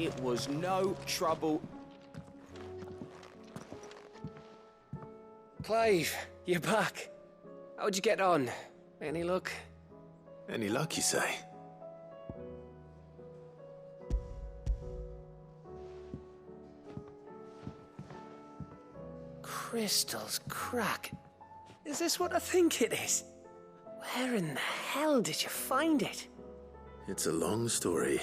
It was no trouble. Clive, you're back. How'd you get on? Any luck? Any luck, you say? Crystal's crack. Is this what I think it is? Where in the hell did you find it? It's a long story.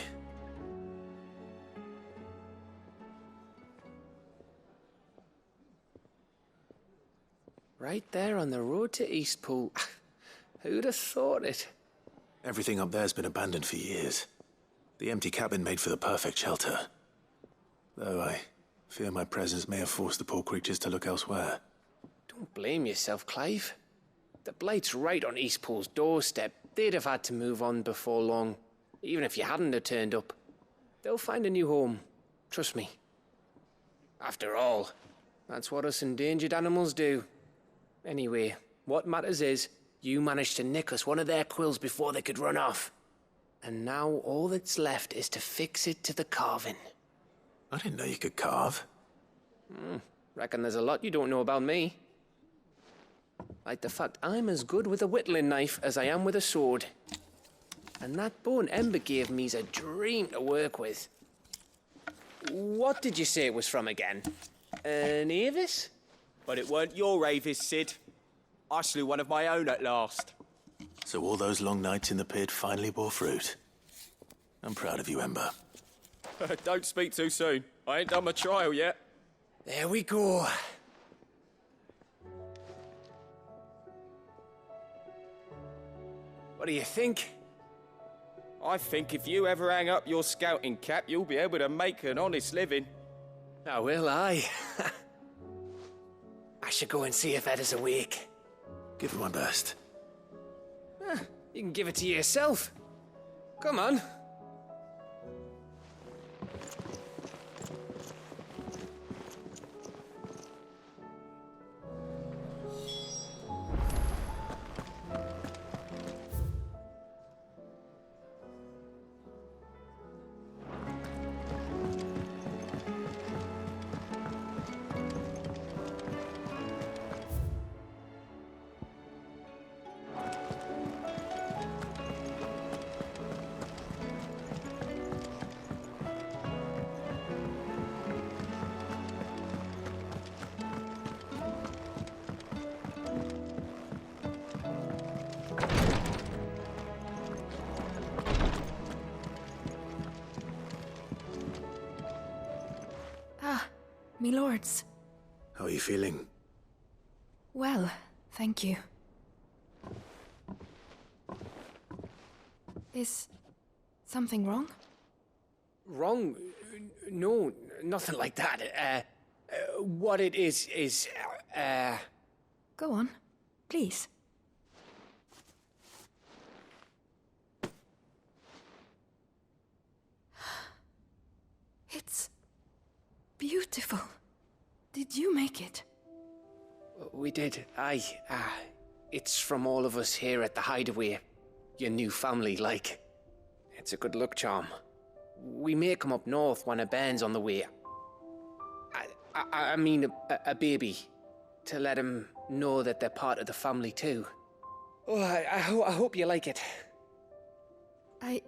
Right there on the road to Eastpool. Who'd have thought it? Everything up there's been abandoned for years. The empty cabin made for the perfect shelter. Though I fear my presence may have forced the poor creatures to look elsewhere. Don't blame yourself, Clive. The Blight's right on Eastpool's doorstep. They'd have had to move on before long, even if you hadn't have turned up. They'll find a new home. Trust me. After all, that's what us endangered animals do. Anyway, what matters is, you managed to nick us one of their quills before they could run off. And now all that's left is to fix it to the carving. I didn't know you could carve. Reckon there's a lot you don't know about me. Like the fact I'm as good with a whittling knife as I am with a sword. And that bone Ember gave me's a dream to work with. What did you say it was from again? An Avis? But it weren't your Avis, Sid. I slew one of my own at last. So all those long nights in the pit finally bore fruit. I'm proud of you, Ember. Don't speak too soon. I ain't done my trial yet. There we go. What do you think? I think if you ever hang up your scouting cap, you'll be able to make an honest living. Oh, will I? I should go and see if Ed is awake. Give it my best. You can give it to yourself. Come on. Me lords. How are you feeling? Well, thank you. Is something wrong? Wrong? No, nothing like that. What it is... Go on, please. It's beautiful. Did you make it? We did, aye. It's from all of us here at the Hideaway. Your new family, like. It's a good luck charm. We may come up north when a bairn's on the way. I mean a baby. To let him know that they're part of the family too. Oh, I hope you like it. I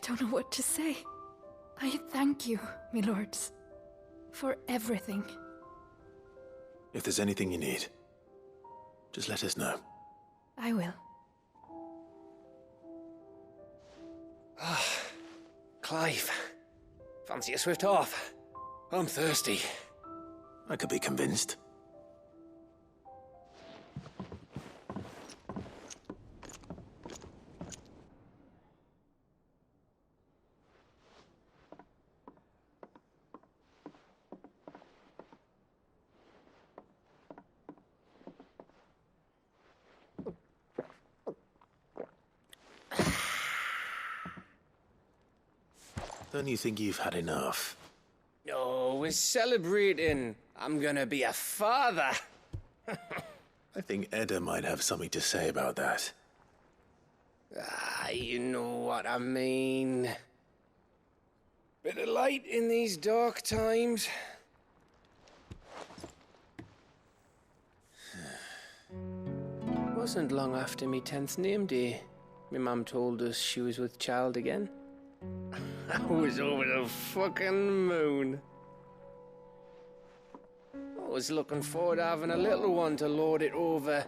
don't know what to say. I thank you, me lords, for everything. If there's anything you need, just let us know. I will. Clive, fancy a swift off? I'm thirsty. I could be convinced. Don't you think you've had enough? No, we're celebrating. I'm gonna be a father. I think Edda might have something to say about that. You know what I mean. Bit of light in these dark times. Wasn't long after me 10th name day, my mum told us she was with child again. I was over the fucking moon. I was looking forward to having a little one to lord it over,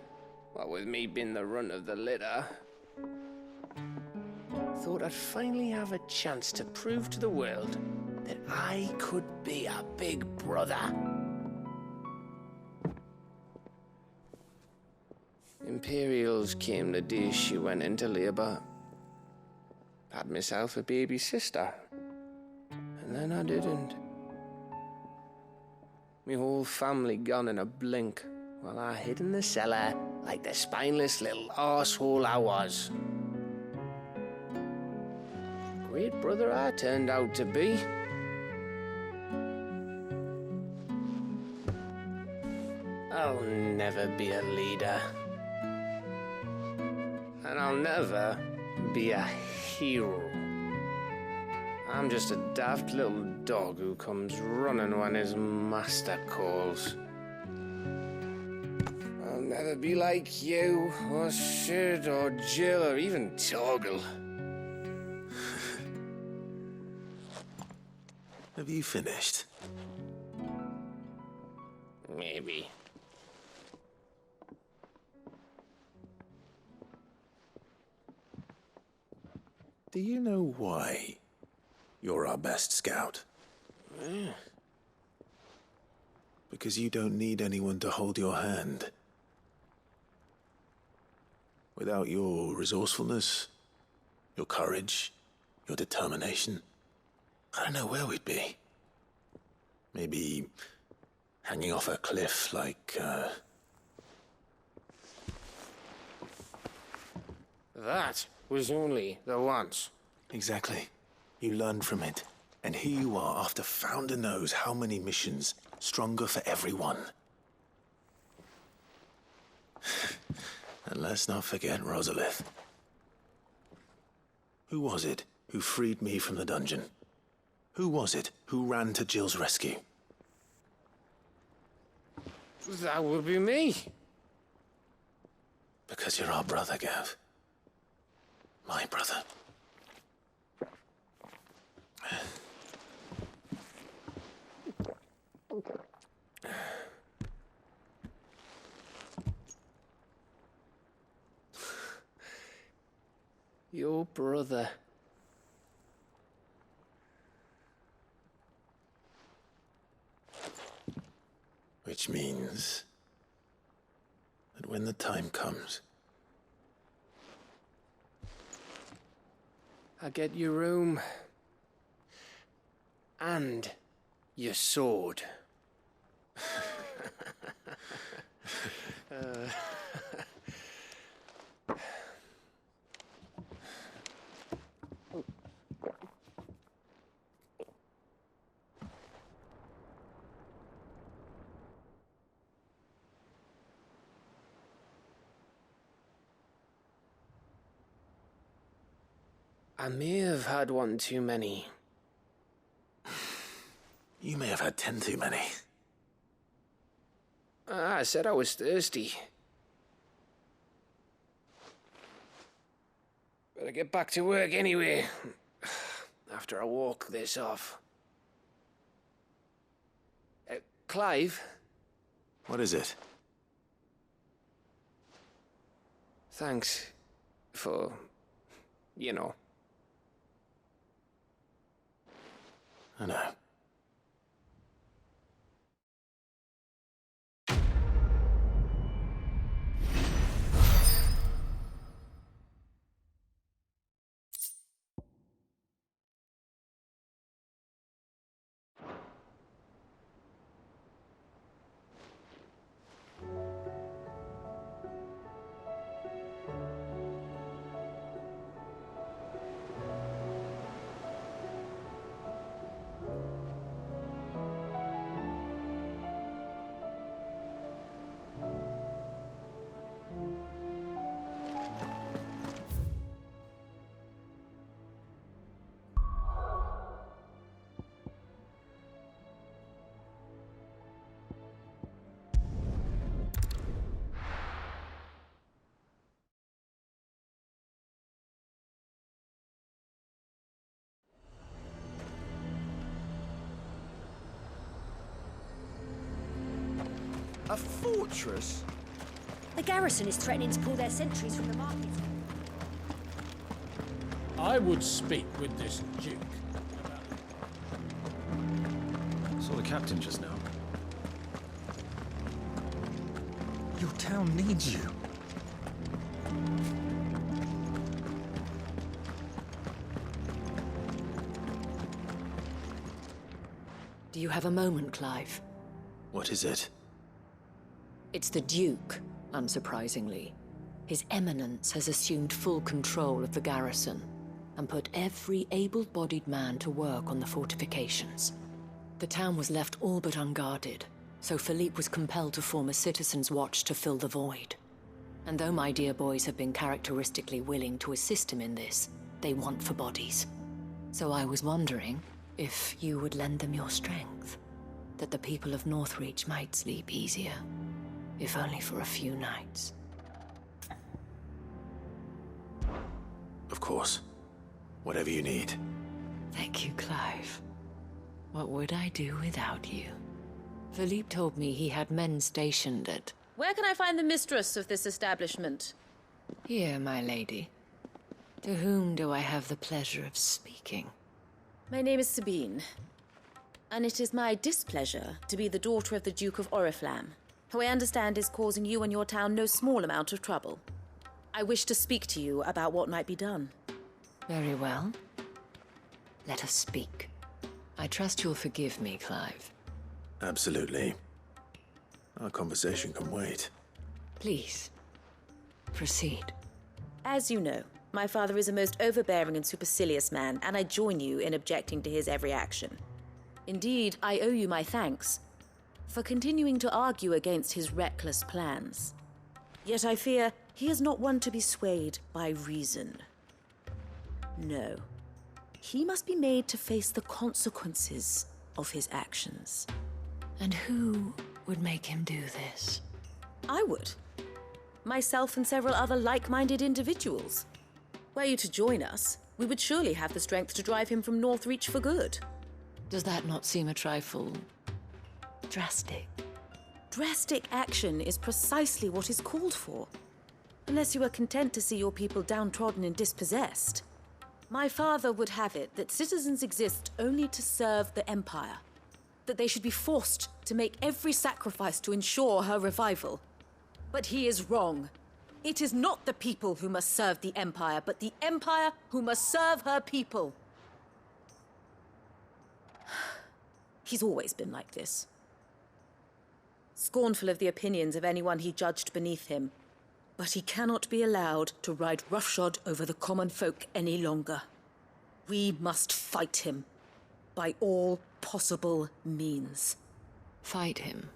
what with me being the runt of the litter. Thought I'd finally have a chance to prove to the world that I could be a big brother. Imperials came the day she went into labour. Had myself a baby sister, and then I didn't. Me whole family gone in a blink, while I hid in the cellar like the spineless little arsehole I was. Great brother I turned out to be. I'll never be a leader. And I'll never be a hero. I'm just a daft little dog who comes running when his master calls. I'll never be like you, or Sid, or Jill, or even Torgal. Have you finished? Maybe. Do you know why you're our best scout? Because you don't need anyone to hold your hand. Without your resourcefulness, your courage, your determination, I don't know where we'd be. Maybe hanging off a cliff like, That was only the once. Exactly. You learned from it. And here you are after Founder knows how many missions, stronger for everyone. And let's not forget Rosalith. Who was it who freed me from the dungeon? Who was it who ran to Jill's rescue? That would be me. Because you're our brother, Gav. My brother. Your brother. Which means that when the time comes, I get your room. And your sword. I may have had one too many. you may have had 10 too many. I said I was thirsty. Better get back to work anyway, after I walk this off. Clive? What is it? Thanks for, you know. I know. A fortress? The garrison is threatening to pull their sentries from the market. I would speak with this duke. Saw the captain just now. Your town needs you. Do you have a moment, Clive? What is it? It's the Duke, unsurprisingly. His Eminence has assumed full control of the garrison and put every able-bodied man to work on the fortifications. The town was left all but unguarded, so Philippe was compelled to form a citizens' watch to fill the void. And though my dear boys have been characteristically willing to assist him in this, they want for bodies. So I was wondering if you would lend them your strength, that the people of Northreach might sleep easier, if only for a few nights. Of course. Whatever you need. Thank you, Clive. What would I do without you? Philippe told me he had men stationed at... Where can I find the mistress of this establishment? Here, my lady. To whom do I have the pleasure of speaking? My name is Sabine, and it is my displeasure to be the daughter of the Duke of Oriflamme, who I understand is causing you and your town no small amount of trouble. I wish to speak to you about what might be done. Very well. Let us speak. I trust you'll forgive me, Clive. Absolutely. Our conversation can wait. Please, proceed. As you know, my father is a most overbearing and supercilious man, and I join you in objecting to his every action. Indeed, I owe you my thanks for continuing to argue against his reckless plans. Yet I fear he is not one to be swayed by reason. No. He must be made to face the consequences of his actions. And who would make him do this? I would. Myself and several other like-minded individuals. Were you to join us, we would surely have the strength to drive him from Northreach for good. Does that not seem a trifle... drastic? Drastic action is precisely what is called for. Unless you are content to see your people downtrodden and dispossessed. My father would have it that citizens exist only to serve the Empire. That they should be forced to make every sacrifice to ensure her revival. But he is wrong. It is not the people who must serve the Empire, but the Empire who must serve her people. He's always been like this. Scornful of the opinions of anyone he judged beneath him. But he cannot be allowed to ride roughshod over the common folk any longer. We must fight him, by all possible means. Fight him?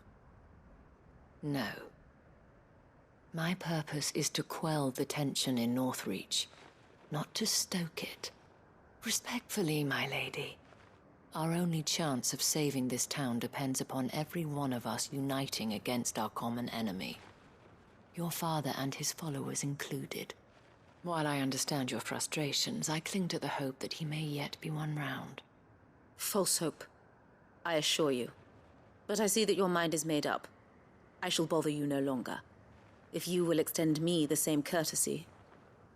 No. My purpose is to quell the tension in Northreach, not to stoke it. Respectfully, my lady. Our only chance of saving this town depends upon every one of us uniting against our common enemy. Your father and his followers included. While I understand your frustrations, I cling to the hope that he may yet be won round. False hope, I assure you. But I see that your mind is made up. I shall bother you no longer. If you will extend me the same courtesy,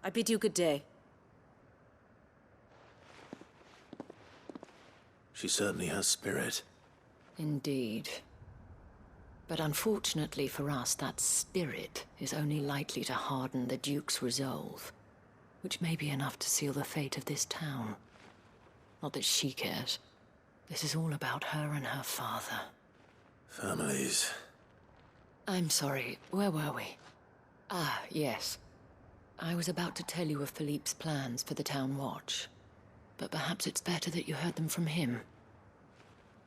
I bid you good day. She certainly has spirit. Indeed. But unfortunately for us, that spirit is only likely to harden the Duke's resolve, which may be enough to seal the fate of this town. Not that she cares. This is all about her and her father. Families. I'm sorry, where were we? Ah, yes. I was about to tell you of Philippe's plans for the town watch, but perhaps it's better that you heard them from him.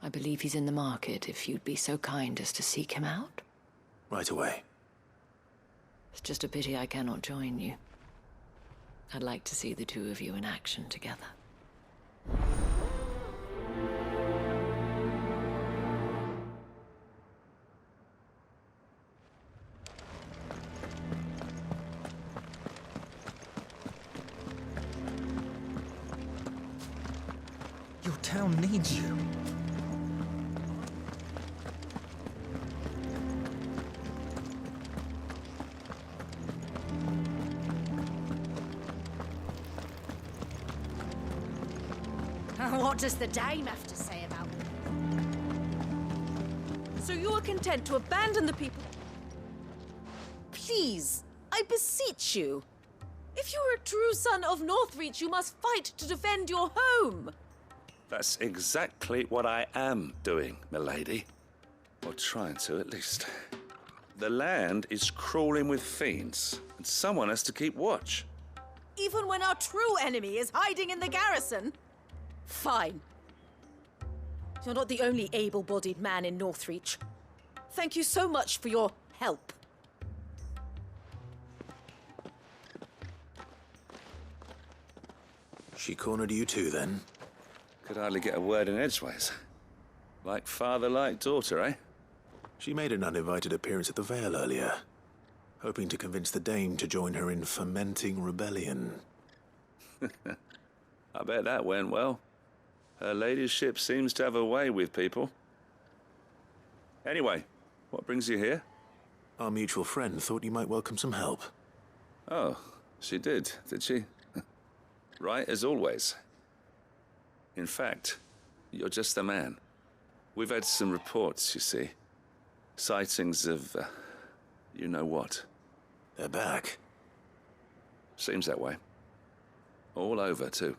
I believe he's in the market, if you'd be so kind as to seek him out. Right away. It's just a pity I cannot join you. I'd like to see the two of you in action together. Your town needs you. What does the dame have to say about it? So you are content to abandon the people? Please, I beseech you. If you are a true son of Northreach, you must fight to defend your home. That's exactly what I am doing, milady. Or trying to, at least. The land is crawling with fiends, and someone has to keep watch. Even when our true enemy is hiding in the garrison? Fine. You're not the only able-bodied man in Northreach. Thank you so much for your help. She cornered you too, then? Could hardly get a word in edgeways. Like father, like daughter, eh? She made an uninvited appearance at the Vale earlier, hoping to convince the Dame to join her in fomenting rebellion. I bet that went well. Her ladyship seems to have a way with people. Anyway, what brings you here? Our mutual friend thought you might welcome some help. Oh, she did she? Right as always. In fact, you're just the man. We've had some reports, you see. Sightings of, you know what. They're back. Seems that way. All over, too.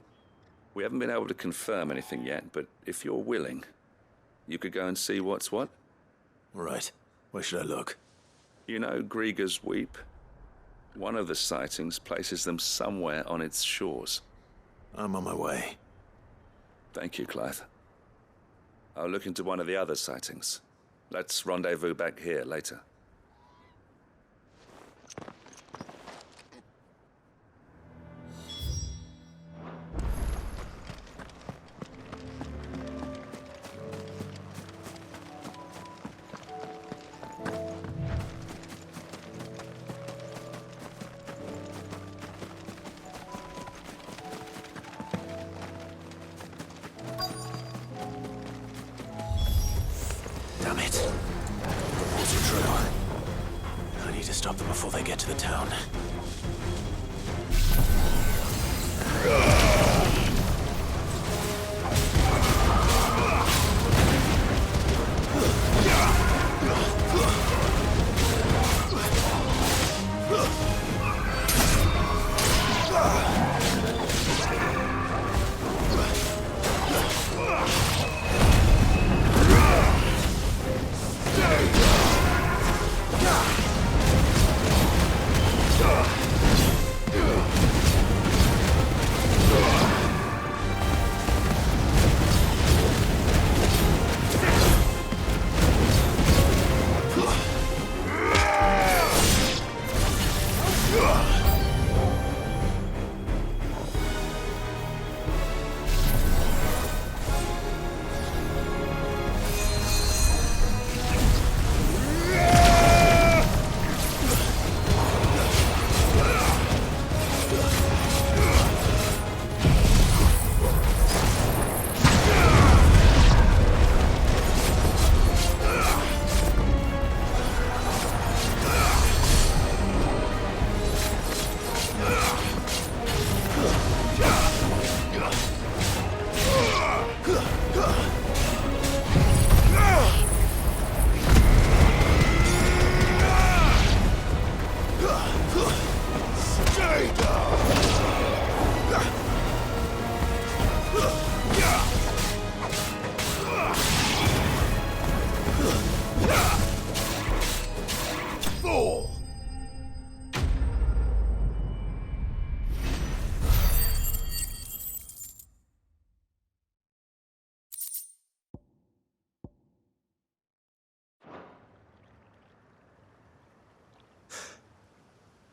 We haven't been able to confirm anything yet, but if you're willing, you could go and see what's what. Right. Where should I look? You know Grieger's Weep? One of the sightings places them somewhere on its shores. I'm on my way. Thank you, Clive. I'll look into one of the other sightings. Let's rendezvous back here later. Damn it. The reports are true. I need to stop them before they get to the town.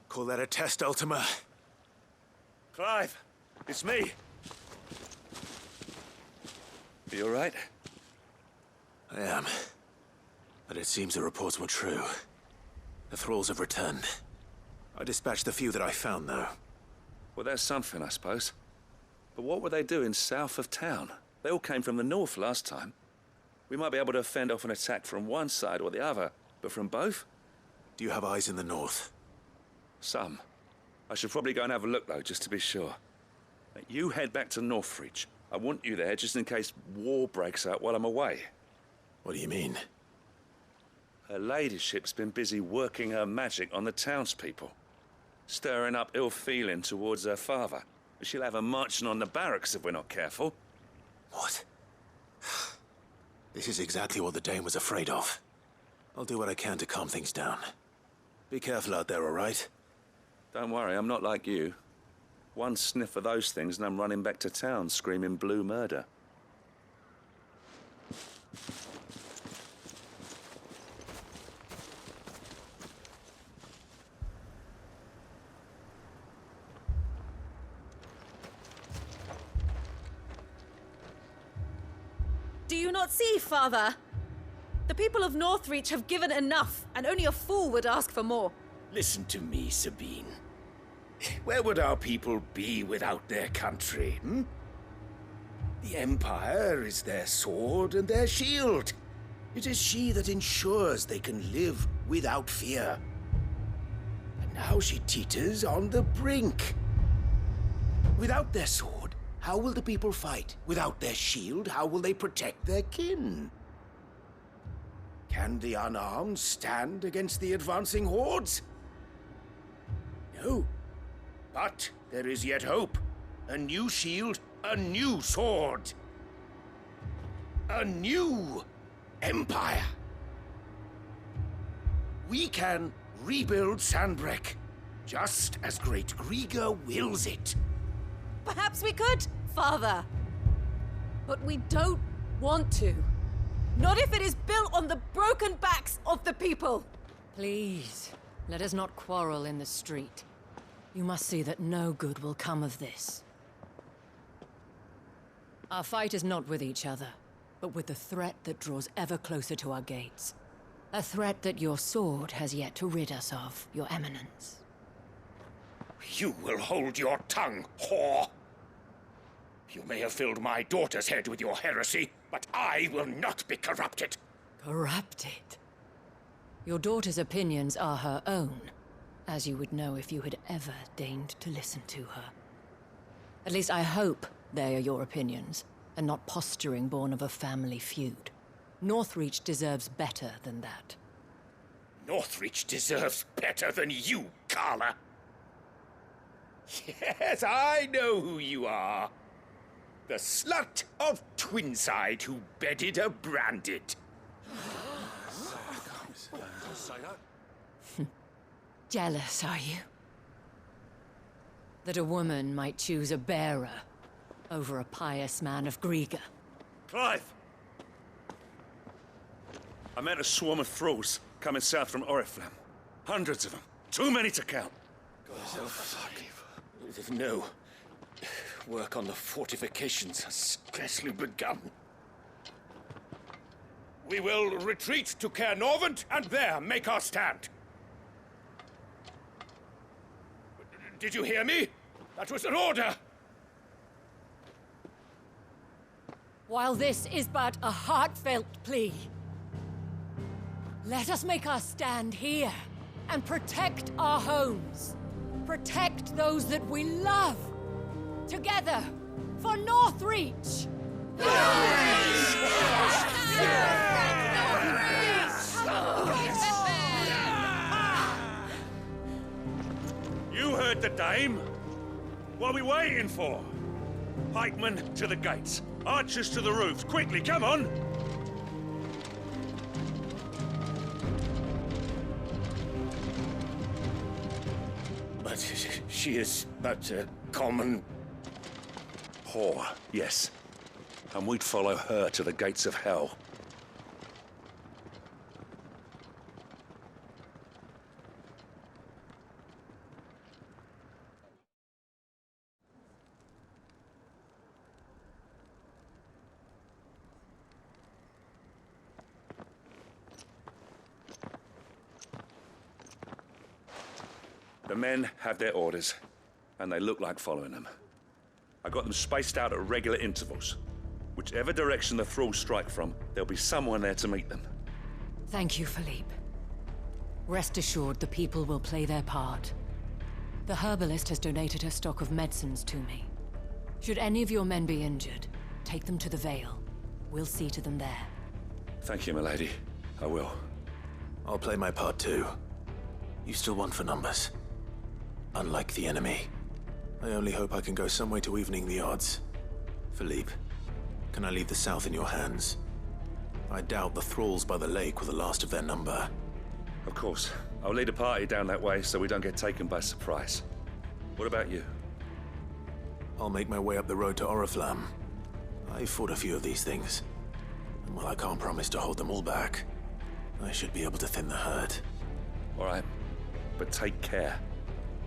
Call that a test, Ultima? Clive, it's me. Are you all right? I am. But it seems the reports were true. The thralls have returned. I dispatched the few that I found, though. Well, that's something, I suppose. But what were they doing south of town? They all came from the north last time. We might be able to fend off an attack from one side or the other, but from both? Do you have eyes in the north? Some. I should probably go and have a look, though, just to be sure. You head back to Northreach. I want you there just in case war breaks out while I'm away. What do you mean? Her ladyship's been busy working her magic on the townspeople, stirring up ill feeling towards her father. She'll have her marching on the barracks if we're not careful. What? This is exactly what the Dane was afraid of. I'll do what I can to calm things down. Be careful out there, all right? Don't worry, I'm not like you. One sniff of those things and I'm running back to town screaming blue murder. Do you not see, Father? The people of Northreach have given enough, and only a fool would ask for more. Listen to me, Sabine. Where would our people be without their country, The Empire is their sword and their shield. It is she that ensures they can live without fear. And now she teeters on the brink. Without their sword, how will the people fight? Without their shield, how will they protect their kin? Can the unarmed stand against the advancing hordes? No. But there is yet hope. A new shield, a new sword. A new empire. We can rebuild Sanbreque, just as Great Griga wills it. Perhaps we could, Father. But we don't want to. Not if it is built on the broken backs of the people. Please, let us not quarrel in the street. You must see that no good will come of this. Our fight is not with each other, but with the threat that draws ever closer to our gates. A threat that your sword has yet to rid us of, Your Eminence. You will hold your tongue, whore! You may have filled my daughter's head with your heresy, but I will not be corrupted. Corrupted? Your daughter's opinions are her own, as you would know if you had ever deigned to listen to her. At least I hope they are your opinions, and not posturing born of a family feud. Northreach deserves better than that. Northreach deserves better than you, Carla. Yes, I know who you are. The slut of Twinside who bedded a Branded. Jealous, are you? That a woman might choose a bearer over a pious man of Griga. Clive! I met a swarm of thralls coming south from Oriflamme. Hundreds of them. Too many to count. No. Work on the fortifications has scarcely begun. We will retreat to Caer Norvent and there make our stand. Did you hear me? That was an order! While this is but a heartfelt plea, let us make our stand here and protect our homes. Protect those that we love. Together, for Northreach! You heard the dame. What are we waiting for? Pikemen to the gates. Archers to the roofs. Quickly, come on! But she is but a common... whore, yes. And we'd follow her to the gates of hell. The men have their orders, and they look like following them. I got them spaced out at regular intervals. Whichever direction the thralls strike from, there'll be someone there to meet them. Thank you, Philippe. Rest assured the people will play their part. The herbalist has donated her stock of medicines to me. Should any of your men be injured, Take them to the Vale. We'll see to them there. Thank you, milady. I will. I'll play my part too. You still want for numbers. Unlike the enemy. I only hope I can go some way to evening the odds. Philippe, can I leave the south in your hands? I doubt the thralls by the lake were the last of their number. Of course. I'll lead a party down that way so we don't get taken by surprise. What about you? I'll make my way up the road to Oriflamme. I fought a few of these things. And while I can't promise to hold them all back, I should be able to thin the herd. All right. But take care.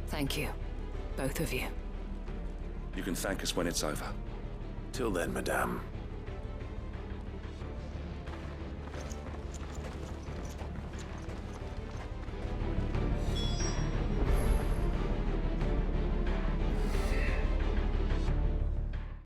Thank you. Both of you. You can thank us when it's over. Till then, madame.